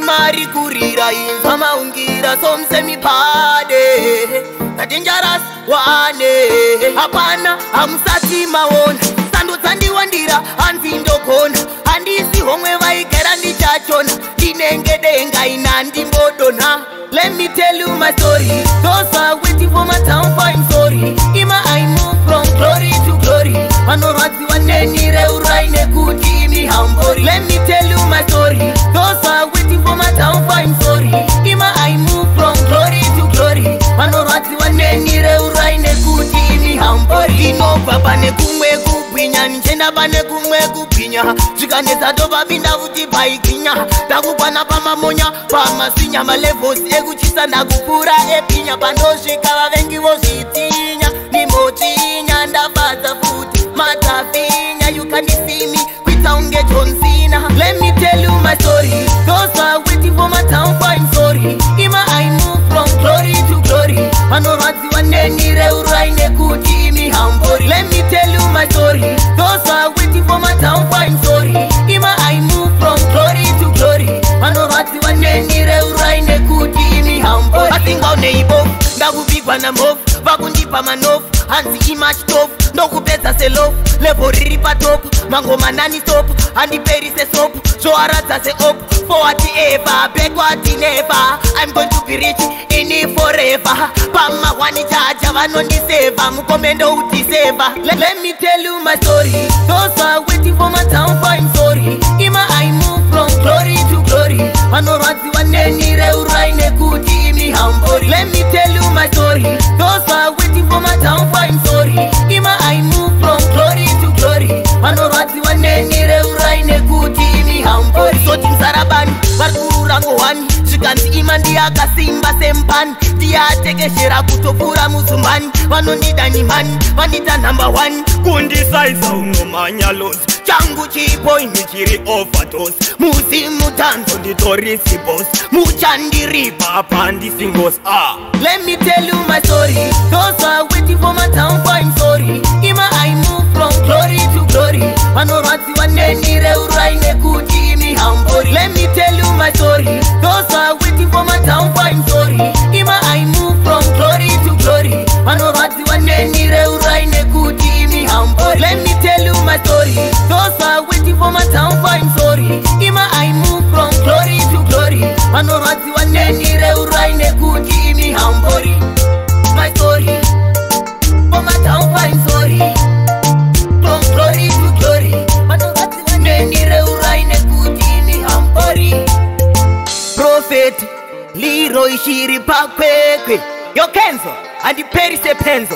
mari kurira inzwa maungira somsemipade a dangerous one. Hapana hamusati maona sando dzandiwandira hanzi ndogona handisi homwe vaigera ndichachona ndinengedenga ina ndimbodonha. Let me tell you my story. Those are waiting for my town fine story. Ima I move from glory to glory. Anoradzi wanenire uraine kuti imi hambori. Let me tell you my story. Those are waiting for my town fine story. Ima I move from glory to glory. Anoradzi wanenire uraine kuti imi hambori. Inobva pane kumwe kubwinya nichenda pane kumwe kubwinya. Zvikanetsa tobabinda futi paigwinya. Takukwana pamamonya pamasinya malevels ekuchisa ndakupura epinya pandosvika vavengi vozvitinya nimotinya ndabadza futi matafinya. You can see me kwitaunge John Cena. Let me tell you my story. Those are waiting for my town fine story. Ima I move from glory to glory. Anoradzi wanenire uraine kuti imi hambori. Let me tell you my story. Those are waiting for my town fine story. Ima I move from glory to glory. Anoradzi wanenire uraine kuti imi hambori. Asingaone ibofu ndakubigwa namofu vakundipa manofu hanzi imachitofu ndokupedza selofu levo riri patopu mangomanani sopu handiperi sesopu zvoaradza seopu forward ever backward never. I'm going to be rich in it forever. Pamahwani chacha vanondiseva mukomendo utiseva. Let me tell you my story. Those are waiting for my town fine story. Ima I move from glory to glory. Anoradzi wanenire uraine kuti imi hambori. Let me tell you my story. Those are waiting for my town fine story. Ima I move from glory to glory. Anoradzi wanenire uraine kuti imi hambori. Soti msarabani varikurango wani zvikanzi ima ndiyakasimba sempani ndiyatekeshera kutopfuura muzumbani. Vanondida nimani vandita number 1 kundisaiza unomanya losi changu chipoini chiri overdose. Muzimu tanzo nditorisi boss muchandiripa pandisingos. Let me tell you my story. Those are waiting for my town fine story. Ima I move from glory to glory. Anoradzi wanenire uraine kuti imi hambori. Let me tell you my story. Those are waiting for my town fine story. Ima I move from glory to glory. Anoradzi wanenire uraine kuti imi hambori. Let me tell you my story. Those are waiting for my town fine story. Ima I move from glory to glory. Anoradzi wanenire uraine kuti imi hambori. My story for my town fine story. From glory to glory. Anoradzi wanenire uraine kuti imi hambori. Prophet Leroy shiri pakwekwe yo Kenzo andiperi sepenzo.